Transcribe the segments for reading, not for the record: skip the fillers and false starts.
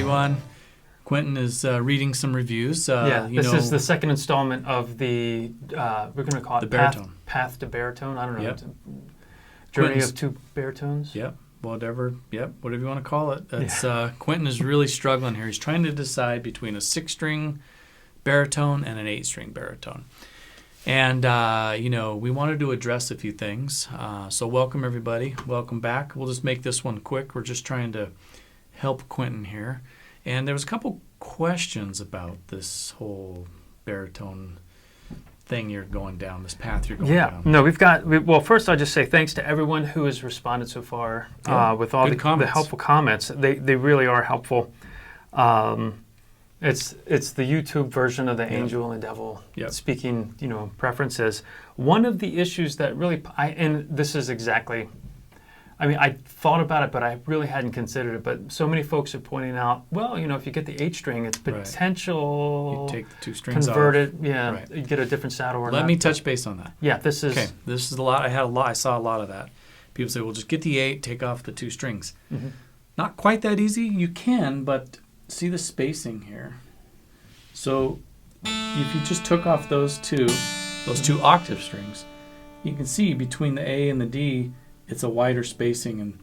everyone. Quinton is reading some reviews. This is the second installment of the, we're going to call it the Baritone. Path to Baritone. I don't know. Yep. Journey of two Baritones. Yep. Whatever you want to call it. It's Quinton is really struggling here. He's trying to decide between a 6-string baritone and an 8-string baritone. And, we wanted to address a few things. So welcome, everybody. Welcome back. We'll just make this one quick. We're just trying to help Quinton here. And there was a couple questions about this whole baritone thing you're going down, this path you're going down. No, well, first I'll just say thanks to everyone who has responded so far with all the helpful comments. They really are helpful. It's the YouTube version of the angel and the devil speaking, preferences. One of the issues that really, and this is exactly, I thought about it, but I really hadn't considered it. But so many folks are pointing out, well, if you get the 8-string, it's potential. You take the 2 strings convert off. it, you get a different saddle or Let me touch base on that. Yeah, this is a lot. I saw a lot of that. People say, well, just get the 8, take off the 2 strings. Mm-hmm. Not quite that easy. You can, but see the spacing here. So if you just took off those two octave strings, you can see between the A and the D, it's a wider spacing. And,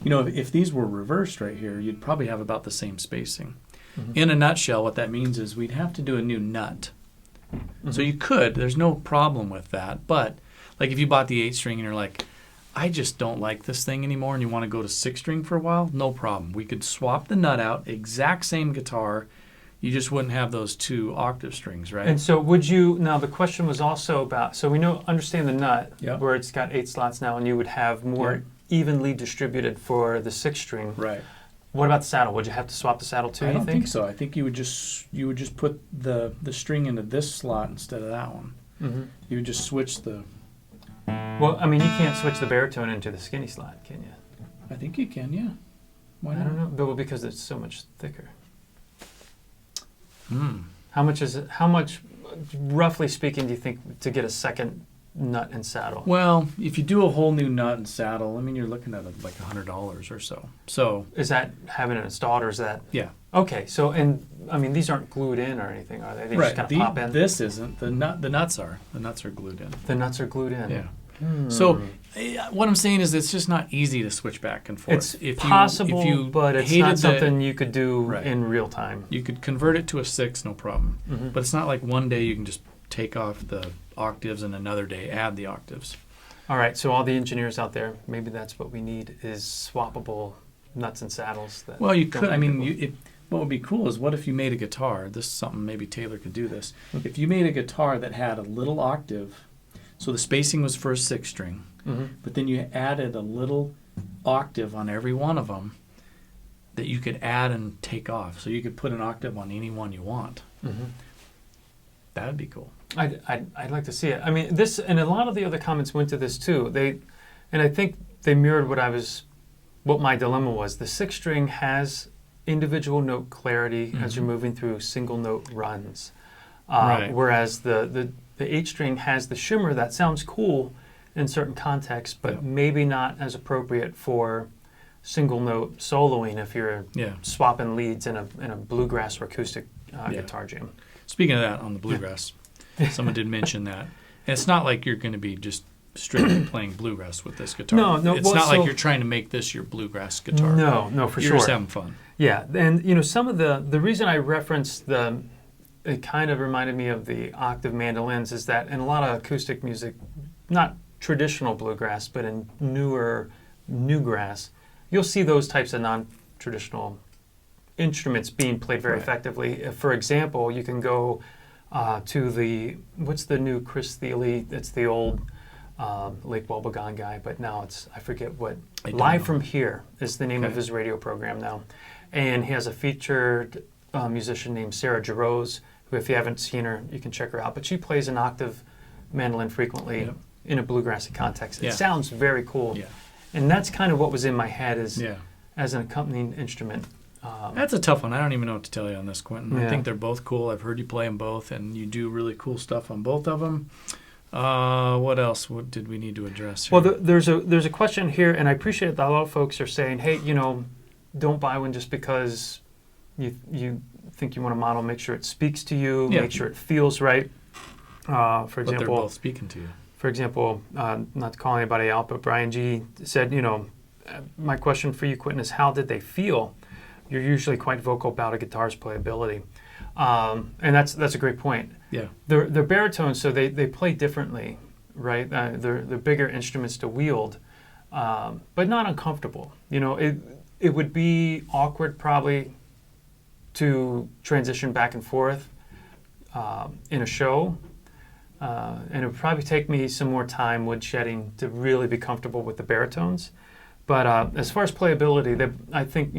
if these were reversed right here, you'd probably have about the same spacing. Mm-hmm. In a nutshell, what that means is we'd have to do a new nut. Mm-hmm. So you could. There's no problem with that. But, like if you bought the 8-string and you're like, I just don't like this thing anymore, and you want to go to 6-string for a while, no problem. We could swap the nut out, exact same guitar. You just wouldn't have those 2 octave strings, right? And so now the question was also about, so we understand the nut, where it's got 8 slots now, and you would have more evenly distributed for the 6-string. Right. What about the saddle? Would you have to swap the saddle too, I don't think so. I think you would just put the string into this slot instead of that one. Mm-hmm. You would just switch the... Well, you can't switch the baritone into the skinny slot, can you? I think you can, yeah. Why not? I don't know, but because it's so much thicker. Hmm. How much, roughly speaking, do you think to get a second nut and saddle? Well, if you do a whole new nut and saddle, you're looking at like $100 or so. So is that having it installed, or is that? Yeah. Okay. So, these aren't glued in or anything, are they? They just kind of pop in. This isn't. The nuts are. The nuts are glued in. The nuts are glued in. Yeah. So what I'm saying is it's just not easy to switch back and forth. It's possible, but it's not something you could do in real time. You could convert it to a 6, no problem. Mm-hmm. But it's not like one day you can just take off the octaves and another day add the octaves. All right, so all the engineers out there, maybe that's what we need is swappable nuts and saddles. Well, you could. What would be cool is what if you made a guitar? This is something maybe Taylor could do this. Mm-hmm. If you made a guitar that had a little octave, so the spacing was for a 6-string, but then you added a little octave on every one of them that you could add and take off. So you could put an octave on any one you want. Mm-hmm. That would be cool. I'd like to see it. This, and a lot of the other comments went to this too. I think they mirrored what my dilemma was. The 6-string has individual note clarity as you're moving through single note runs, whereas the 8-string has the shimmer that sounds cool in certain contexts, but maybe not as appropriate for single note soloing if you're swapping leads in a bluegrass or acoustic guitar jam. Speaking of that, on the bluegrass, someone did mention that. And it's not like you're going to be just strictly playing bluegrass with this guitar. No. It's not like you're trying to make this your bluegrass guitar. No, for sure. You're just having fun. Yeah, and some of the reason I referenced it kind of reminded me of the octave mandolins is that in a lot of acoustic music, not traditional bluegrass, but in newer newgrass, you'll see those types of non-traditional instruments being played very effectively. For example, you can go to what's the new Chris Thiele? It's the old Lake Wobegon guy, but now I forget what. Live From Here is the name of his radio program now. And he has a featured musician named Sarah Jarosz, who, if you haven't seen her, you can check her out. But she plays an octave mandolin frequently in a bluegrassy context. It sounds very cool. Yeah. And that's kind of what was in my head as an accompanying instrument. That's a tough one. I don't even know what to tell you on this, Quinton. I think they're both cool. I've heard you play them both, and you do really cool stuff on both of them. What else? What did we need to address here? Well, there's a question here, and I appreciate that a lot of folks are saying, hey, don't buy one just because you think you want to model, make sure it speaks to you, Yeah. make sure it feels right. For But they're example, both speaking to you. For example, not to call anybody out, but Brian G said, my question for you, Quinton, is how did they feel? You're usually quite vocal about a guitar's playability. And that's a great point. Yeah. They're baritones, so they play differently, right? They're bigger instruments to wield, but not uncomfortable. It would be awkward probably to transition back and forth in a show. And it would probably take me some more time woodshedding to really be comfortable with the baritones. But as far as playability, I think,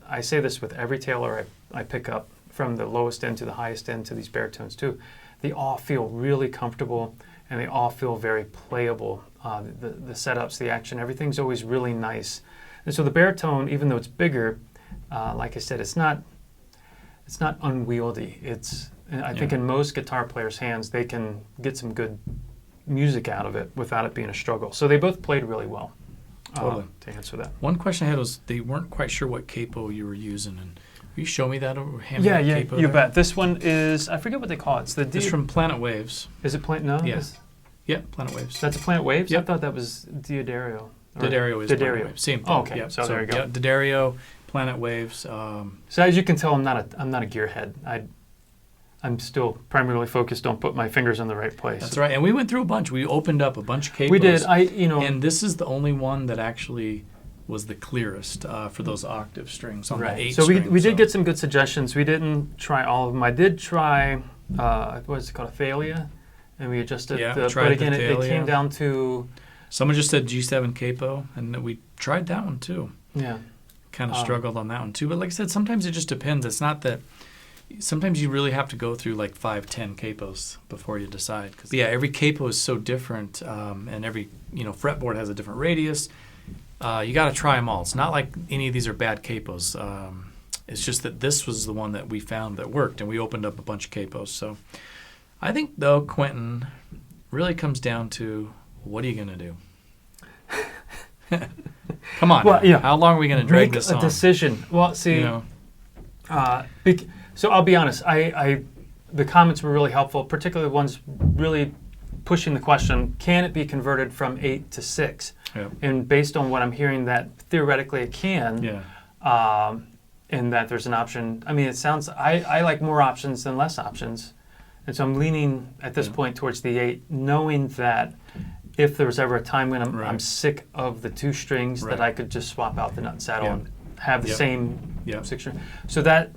I say this with every Taylor I pick up, from the lowest end to the highest end to these baritones too. They all feel really comfortable, and they all feel very playable. The setups, the action, everything's always really nice. And so the baritone, even though it's bigger, like I said, it's not unwieldy. I think in most guitar players' hands, they can get some good music out of it without it being a struggle. So they both played really well. Totally. To answer that. One question I had was they weren't quite sure what capo you were using, and will you show me that or hand me Yeah, that capo you there? bet. This one is, I forget what they call it. It's the D. It's from Planet Waves. Is it Planet? No. Yeah. Yeah, Planet Waves. That's a Planet Waves. Yep. I thought that was Diodario. Diodario is Planet Waves. Same thing. Oh, okay. Yep. So there you go. Yeah, Diodario, Planet Waves. So as you can tell, I'm not a gearhead. I'm still primarily focused on put my fingers in the right place. That's right. And we went through a bunch. We opened up a bunch of capos. We did. And this is the only one that actually was the clearest for those octave strings on the 8 So string. we did get some good suggestions. We didn't try all of them. I did try, what is it called, a Thalia? And we adjusted but again, it came down to... Someone just said G7 capo, and we tried that one too. Yeah. Kind of struggled on that one too. But like I said, sometimes it just depends. It's not that... Sometimes you really have to go through like 5-10 capos before you decide. Cause, yeah, every capo is so different, and every fretboard has a different radius. You got to try them all. It's not like any of these are bad capos. It's just that this was the one that we found that worked, and we opened up a bunch of capos. So I think, though, Quinton, really comes down to what are you going to do? Come on. Well, how long are we going to drag this on? Make a decision. Well, see, so I'll be honest. The comments were really helpful, particularly ones really pushing the question: can it be converted from 8 to 6? Yep. And based on what I'm hearing, that theoretically it can. Yeah. And that there's an option. I mean, it sounds. I like more options than less options, and so I'm leaning at this point towards the 8, knowing that if there was ever a time when I'm sick of the 2 strings, that I could just swap out the nut and saddle and have the same 6 string. So that.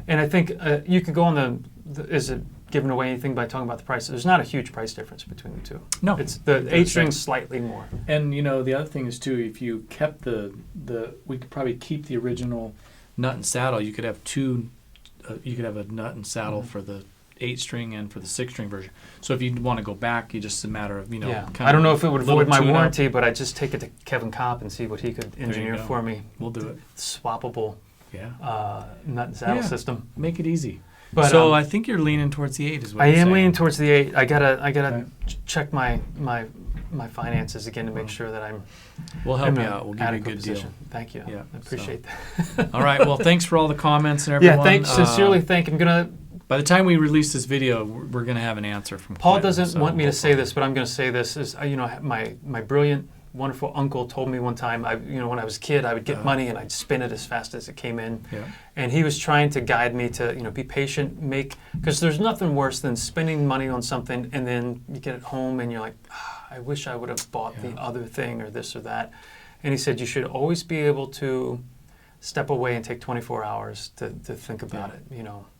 And I think you could go on is it giving away anything by talking about the price? There's not a huge price difference between the two. No. It's the 8 string's slightly more. And, the other thing is, too, if you kept we could probably keep the original nut and saddle. You could have you could have a nut and saddle for the 8 string and for the 6 string version. So if you want to go back, it's just a matter of, I don't know if it would void my warranty, but I'd just take it to Kevin Kopp and see what he could engineer for me. We'll do it. Swappable. Nut and saddle system. Make it easy. But, so I think you're leaning towards the 8 is what I you're am saying. leaning towards the 8. I gotta check my finances again to make sure that I'm. We'll help you out. We'll give you a good position. deal. Thank you. Yeah, I appreciate that. All right. Well, thanks for all the comments and everyone. Yeah, thanks. Sincerely, I'm gonna. By the time we release this video, we're gonna have an answer from Paul. Quinton, Doesn't want me to say this, but I'm gonna say this. Is my brilliant, wonderful uncle told me one time, when I was a kid, I would get money and I'd spend it as fast as it came in. Yeah. And he was trying to guide me to, be patient, because there's nothing worse than spending money on something and then you get it home and you're like, I wish I would have bought the other thing or this or that. And he said, you should always be able to step away and take 24 hours to think about it,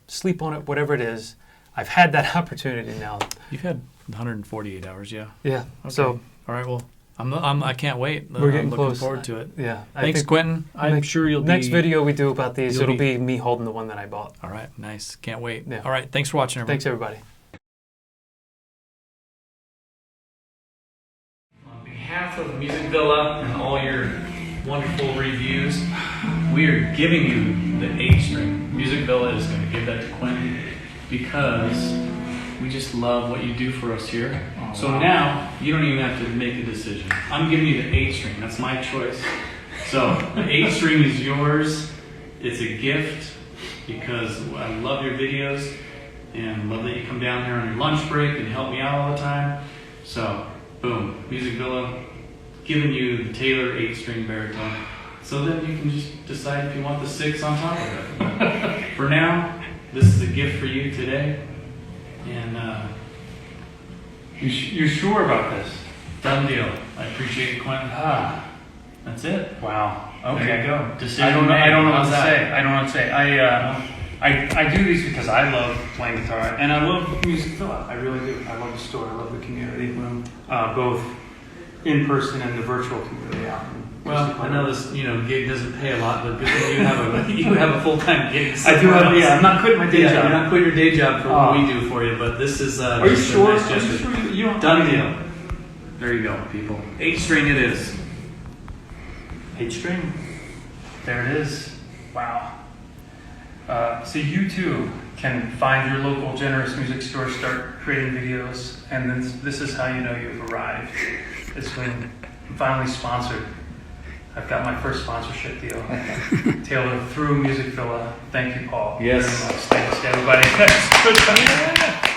sleep on it, whatever it is. I've had that opportunity now. You've had 148 hours, yeah. Yeah. Okay. So. All right, well. I can't wait. We're getting looking close. forward to it. Yeah. Thanks, Quinton. I'm sure you'll be... Next video we do about these, it'll be me holding the one that I bought. All right, nice. Can't wait. Yeah. All right, thanks for watching, everybody. Thanks, everybody. On behalf of Music Villa and all your wonderful reviews, we are giving you the 8 string. Music Villa is going to give that to Quinton because we just love what you do for us here. So now, you don't even have to make a decision. I'm giving you the 8 string. That's my choice. So, the 8 string is yours. It's a gift. because I love your videos and love that you come down here on your lunch break and help me out all the time. So, boom, Music Villa, giving you the Taylor 8-string baritone. So then you can just decide if you want the 6 on top of it. But for now, this is a gift for you today. And You sure about this? done deal. I appreciate it, Quentin. That's it. Wow. Okay. There you go. Decision I don't know what How's to that? say. I don't know what to say. I do these because I love playing guitar and I love Music Villa. I really do. I love the store. I love the community, both in person and the virtual community out. Well, I know this, gig doesn't pay a lot, but good thing you have a full-time gig. I do have. Yeah, I'm not quitting my day job. You're not quitting your day job for what we do for you, but this is Are you just sure? a nice Are you gesture. sure you don't? Done deal. There you go, people. 8-string it is. 8-string. There it is. Wow. So you too can find your local generous music store, start creating videos, and then this is how you know you've arrived. It's when I'm finally sponsored. I've got my first sponsorship deal. Taylor through Music Villa. Thank you, Paul. Yes. Very much. Thanks, everybody.